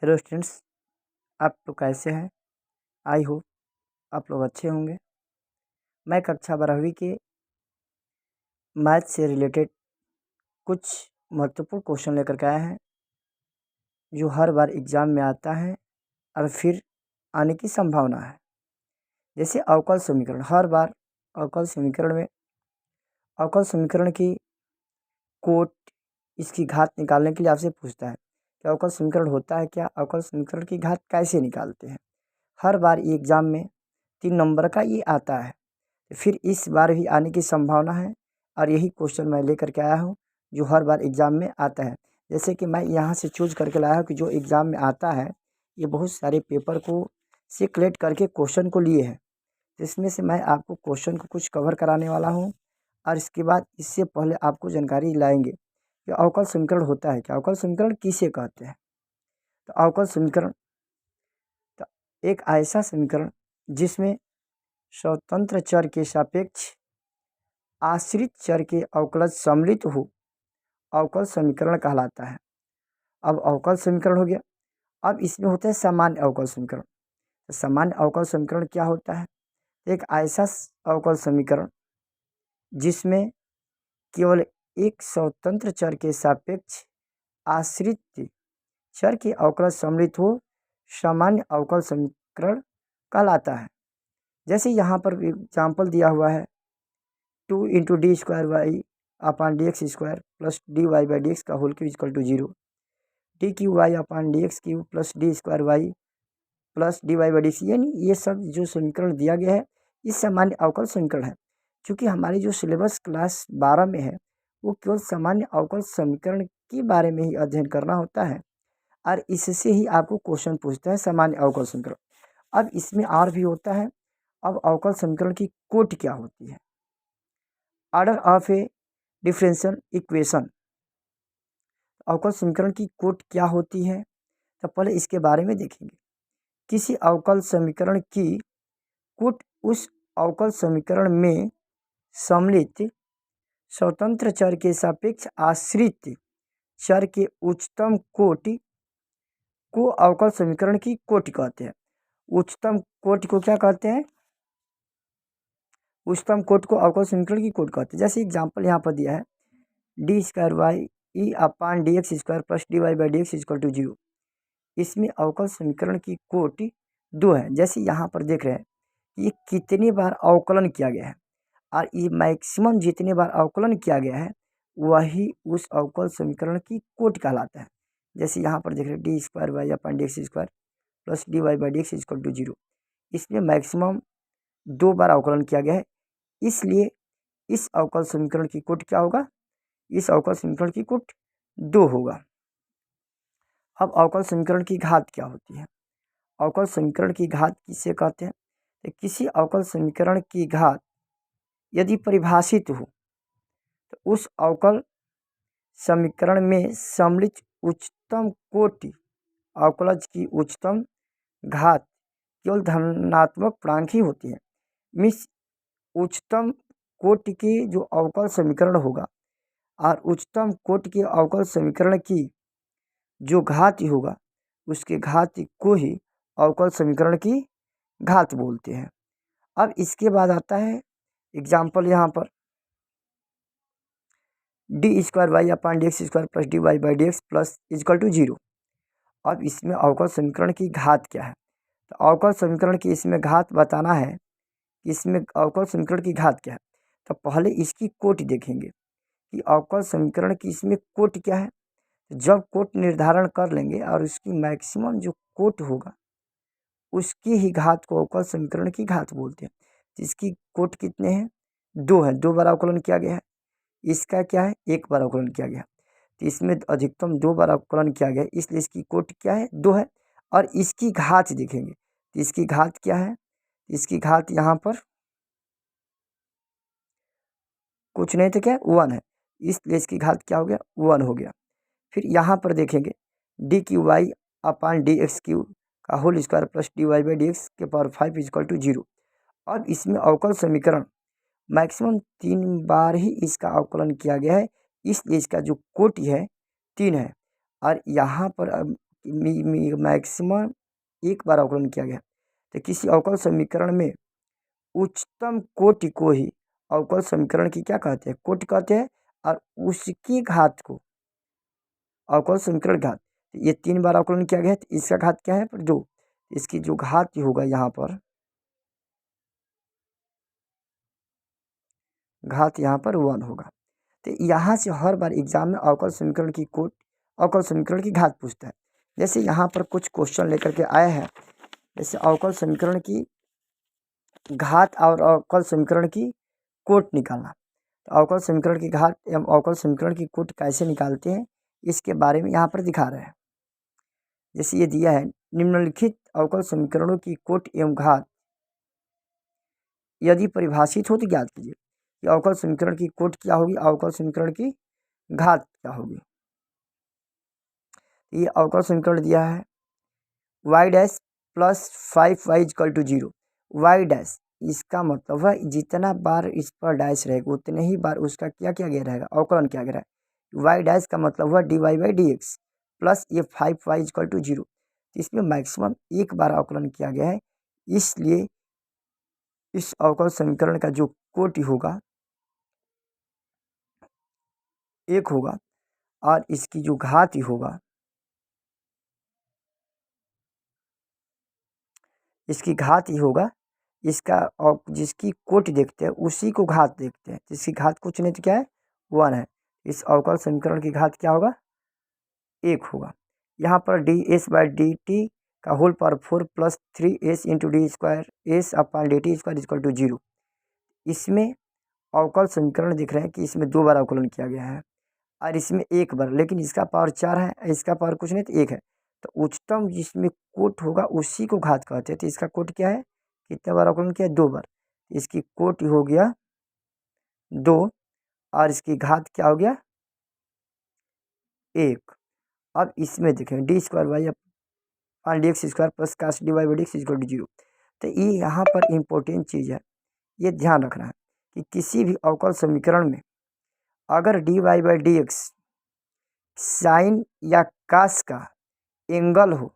Hello students, आप लोग कैसे हैं? आई होप आप लोग अच्छे होंगे। मैं कक्षा 12वीं के मैथ से रिलेटेड कुछ महत्वपूर्ण क्वेश्चन लेकर के आया है जो हर बार एग्ज़ाम में आता है और फिर आने की संभावना है। जैसे अवकल समीकरण, हर बार अवकल समीकरण में अवकल समीकरण की कोट, इसकी घात निकालने के लिए आपसे पूछता है कि अवकल समीकरण होता है क्या, अवकल समीकरण की घात कैसे निकालते हैं। हर बार ये एग्ज़ाम में 3 नंबर का ये आता है, फिर इस बार भी आने की संभावना है और यही क्वेश्चन मैं लेकर के आया हूँ जो हर बार एग्ज़ाम में आता है। जैसे कि मैं यहाँ से चूज करके लाया हूँ कि जो एग्ज़ाम में आता है, ये बहुत सारे पेपर को से कलेक्ट करके क्वेश्चन को लिए हैं, जिसमें से मैं आपको क्वेश्चन को कुछ कवर कराने वाला हूँ और इसके बाद इससे पहले आपको जानकारी लाएंगे कि अवकल समीकरण होता है क्या, अवकल समीकरण किसे कहते हैं। तो अवकल समीकरण तो एक ऐसा समीकरण जिसमें स्वतंत्र चर के सापेक्ष आश्रित चर के अवकलज सम्मिलित हो, अवकल समीकरण कहलाता है। अब अवकल समीकरण हो गया, अब इसमें होता है सामान्य अवकल समीकरण। तो सामान्य अवकल समीकरण क्या होता है? एक ऐसा अवकल समीकरण जिसमें केवल एक स्वतंत्र चर के सापेक्ष आश्रित चर के अवकलज सम्मिलित हो, सामान्य अवकल समीकरण कहलाता है। जैसे यहाँ पर एग्जाम्पल दिया हुआ है 2 into d square y upon d x square plus d y by d x का whole cube equal to 0, d cube y upon d x cube plus d square y plus d y by d x, यानी ये सब जो समीकरण दिया गया है इस सामान्य अवकल समीकरण है। क्योंकि हमारी जो सिलेबस क्लास 12 में है वो केवल सामान्य अवकल समीकरण के बारे में ही अध्ययन करना होता है और इससे ही आपको क्वेश्चन पूछता है सामान्य अवकल समीकरण। अब इसमें और भी होता है। अब अवकल समीकरण की कोटि क्या होती है? Order of A differential equation. अवकल समीकरण की कोट क्या होती है, तो पहले इसके बारे में देखेंगे। किसी अवकल समीकरण की कोट उस अवकल समीकरण में सम्मिलित स्वतंत्र चर के सापेक्ष आश्रित चर के उच्चतम कोटि को अवकल समीकरण की कोटि कहते हैं। उच्चतम कोटि को क्या कहते हैं? उच्चतम कोटि को अवकल समीकरण की कोटि कहते हैं। जैसे एग्जाम्पल यहाँ पर दिया है डी स्क्वायर वाई ई upon d x square plus d y by d x equal to 0। इसमें अवकल समीकरण की कोटि 2 है। जैसे यहाँ पर देख रहे हैं ये कितनी बार अवकलन किया गया है और ये मैक्सिमम जितने बार अवकलन किया गया है वही उस अवकल समीकरण की कोटि कहलाता है। जैसे यहाँ पर देख रहे हैं d square y upon d x square plus d y by d x equal to 0। इसमें मैक्सिमम 2 बार अवकलन किया गया है, इसलिए इस अवकल समीकरण की कोटि क्या होगा? इस अवकल समीकरण की कोटि 2 होगा। अब अवकल समीकरण की घात क्या होती है? अवकल समीकरण की घात किसे कहते हैं? तो किसी अवकल समीकरण की घात यदि परिभाषित हो तो उस अवकल समीकरण में सम्मिलित उच्चतम कोटि अवकलज की उच्चतम घात केवल धनात्मक पूर्णांक ही होती है। मीन्स उच्चतम कोटि के जो अवकल समीकरण होगा और उच्चतम कोटि के अवकल समीकरण की जो घात होगा उसके घात को ही अवकल समीकरण की घात बोलते हैं। अब इसके बाद आता है एग्जाम्पल यहाँ पर d square y upon d x square plus d y by d x plus equal to 0। अब इसमें अवकल समीकरण की घात क्या है? तो अवकल समीकरण की इसमें घात बताना है कि इसमें अवकल समीकरण की घात क्या है। तो पहले इसकी कोटि देखेंगे कि अवकल समीकरण की इसमें कोटि क्या है। जब कोट निर्धारण कर लेंगे और उसकी मैक्सिमम जो कोट होगा उसकी ही घात को अवकल समीकरण की घात बोलते हैं। तो इसकी कोट कितने हैं? 2 है, 2 बार अवकलन किया गया है। इसका क्या है? 1 बार अवकलन किया गया। तो इसमें अधिकतम 2 बार अवकलन किया गया, इसलिए इसकी कोट क्या है? 2 है। और इसकी घात देखेंगे तो इसकी घात क्या है? इसकी घात यहाँ पर कुछ नहीं तो क्या 1 है, इसलिए इसकी घात क्या हो गया? 1 हो गया। फिर यहाँ पर देखेंगे d cube y upon d x cube का whole square plus d y by d x के पावर 5 इक्वल टू 0। अब इसमें अवकल समीकरण मैक्सिमम 3 बार ही इसका अवकलन किया गया है, इसलिए इसका जो कोटि है 3 है। और यहाँ पर अब मैक्सिमम एक बार अवकलन किया गया। तो किसी अवकल समीकरण में उच्चतम कोटि को ही अवकल समीकरण की क्या कहते हैं, कोटि कहते हैं, और उसकी घात को अवकल समीकरण घात। ये 3 बार अवकलन किया गया है, तो इसका घात क्या है, पर 2। इसकी जो घात होगा यहाँ पर, घात यहाँ पर 1 होगा। तो यहाँ से हर बार एग्जाम में अवकल समीकरण की कोट, अवकल समीकरण की घात पूछता है। जैसे यहाँ पर कुछ क्वेश्चन लेकर के आया है, जैसे अवकल समीकरण की घात और अवकल समीकरण की कोट निकालना। तो अवकल समीकरण की घात एवं अवकल समीकरण की कोट कैसे निकालते हैं, इसके बारे में यहाँ पर दिखा रहे हैं। जैसे ये दिया है, निम्नलिखित अवकल समीकरणों की कोट एवं घात यदि परिभाषित हो तो ज्ञात कीजिए। कि अवकल समीकरण की कोट क्या होगी, अवकल समीकरण की घात क्या होगी। ये अवकल समीकरण दिया है y dash plus 5y equal to 0। y dash इसका मतलब है जितना बार इस पर डैश रहेगा उतने ही बार उसका क्या किया गया रहेगा, अवकलन किया गया है। y डैश का मतलब हुआ dy/dx प्लस ये 5y इक्वल टू 0। इसमें मैक्सिमम एक बार अवकलन किया गया है, इसलिए इस अवकल समीकरण का जो कोटि होगा 1 होगा, और इसकी जो घात होगा, इसकी घात ही होगा इसका, और जिसकी कोटि देखते हैं उसी को घात देखते हैं। जिसकी घात कुछ नहीं तो क्या है, 1 है। इस अवकल समीकरण की घात क्या होगा, 1 होगा। यहाँ पर ds/dt का whole power 4 plus 3s into d square s upon dt square equal to 0। इसमें अवकल समीकरण दिख रहे हैं कि इसमें 2 बार अवकलन किया गया है और इसमें 1 बार, लेकिन इसका पावर 4 है, इसका पावर कुछ नहीं तो 1 है। तो उच्चतम जिसमें कोट होगा उसी को घात कहते हैं। तो इसका कोट क्या है, कितने बार अवकलन किया है, 2 बार। इसकी कोट हो गया 2 और इसकी घात क्या हो गया, 1। अब इसमें देखें d square y upon d x square plus cos d y by d x equal to 0। तो ये यहाँ पर इम्पोर्टेंट चीज़ है, ये ध्यान रखना है कि किसी भी अवकल समीकरण में अगर d y by d x sine या कास का एंगल हो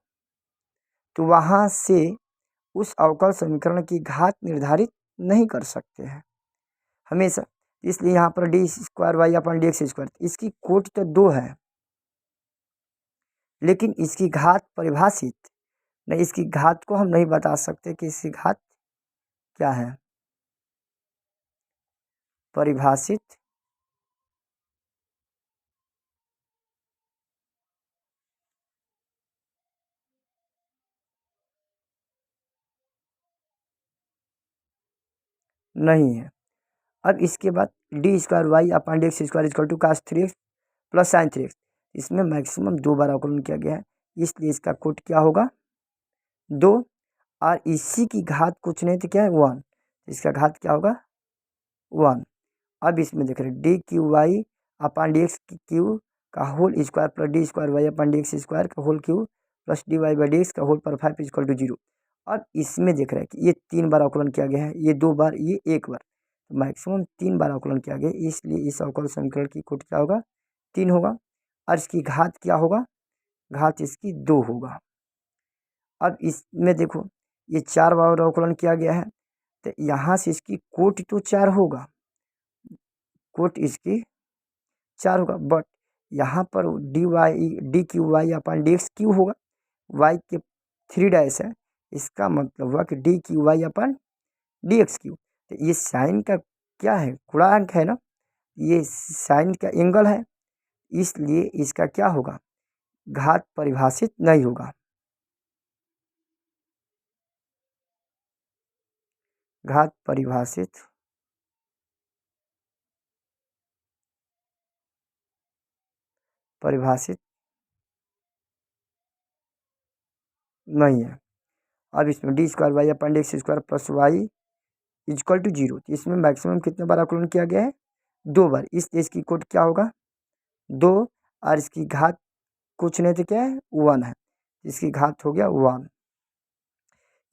तो वहाँ से उस अवकल समीकरण की घात निर्धारित नहीं कर सकते हैं हमेशा। इसलिए यहाँ पर d square y upon d x square, इसकी कोट तो 2 है लेकिन इसकी घात परिभाषित नहीं, इसकी घात को हम नहीं बता सकते कि इसकी घात क्या है, परिभाषित नहीं है। अब इसके बाद d square y upon d x square equal to cos 3x plus sine 3x, इसमें मैक्सिमम 2 बार अवकलन किया गया है, इसलिए इसका कोट क्या होगा, 2। और इसी की घात कुछ नहीं तो क्या है, 1। इसका घात क्या होगा, 1। अब इसमें देख रहे d cube y upon d x cube का whole square plus d square y upon d x square का whole cube plus d y by d x का होल पर 5 इक्वल टू 0। अब इसमें देख रहे हैं कि ये 3 बार अवकलन किया गया है, ये 2 बार, ये 1 बार, तो मैक्सिमम 3 बार अवकलन किया गया, इसलिए इस अवकल समीकरण की कोट क्या होगा, 3 होगा। और इसकी घात क्या होगा, घात इसकी 2 होगा। अब इसमें देखो ये 4 बार अवकलन किया गया है, तो यहाँ से इसकी कोट तो 4 होगा, कोट इसकी 4 होगा, बट यहाँ पर d y d cube y upon d x cube होगा, वाई के 3 डैश है, इसका मतलब हुआ कि d cube y upon d x cube. तो ये साइन का क्या है, गुणांक है ना, ये साइन का एंगल है, इसलिए इसका क्या होगा, घात परिभाषित नहीं होगा, घात परिभाषित नहीं है। अब इसमें d square y upon x square plus y equal to 0, तो इसमें मैक्सिमम कितने बार आकलन किया गया है, 2 बार, इसलिए इसकी कोट क्या होगा, 2। और इसकी घात कुछ नहीं तो क्या है, 1 है, इसकी घात हो गया 1।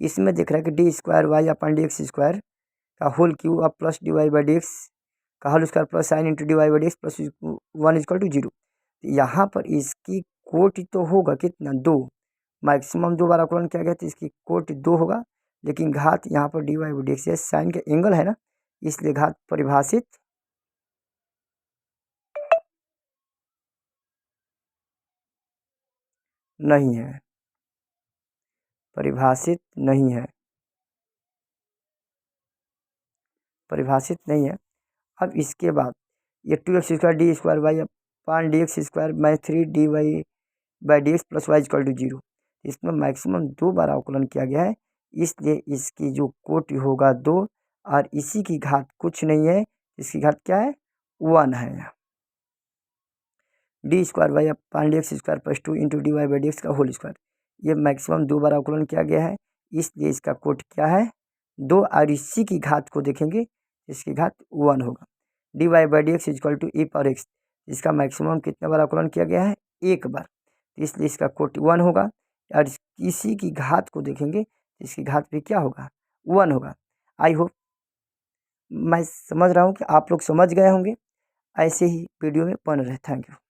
इसमें देख रहा है कि d square y upon d x square का होल क्यू अब plus d y by d x का whole square plus sine into d y by d x plus 1 equal to 0। यहाँ पर इसकी कोटि तो होगा कितना 2, मैक्सिमम 2 बार अवकलन किया गया तो इसकी कोटि 2 होगा, लेकिन घात यहाँ पर dy बाई dx ये साइन के एंगल है ना, इसलिए घात परिभाषित नहीं है, परिभाषित नहीं है, परिभाषित नहीं है। अब इसके बाद ये 2x² d square y upon dx² minus 3 dy by dx plus y equal to 0, इसमें मैक्सिमम 2 बार अवकलन किया गया है, इसलिए इसकी जो कोटि होगा 2 और इसी की घात कुछ नहीं है, इसकी घात क्या है 1 है। d² y upon dx² plus 2 into dy by dx का होल स्क्वायर, ये मैक्सिमम 2 बार अवकलन किया गया है, इसलिए इसका कोटि क्या है 2 और इसी की घात को देखेंगे, इसकी घात 1 होगा। dy by dx equal to e power x, इसका मैक्सिमम कितने बार अवकलन किया गया है 1 बार, इसलिए इसका कोटि 1 होगा और इसी की घात को देखेंगे, इसकी घात भी क्या होगा 1 होगा। आई होप मैं समझ रहा हूँ कि आप लोग समझ गए होंगे, ऐसे ही वीडियो में बने रहे। Thank you.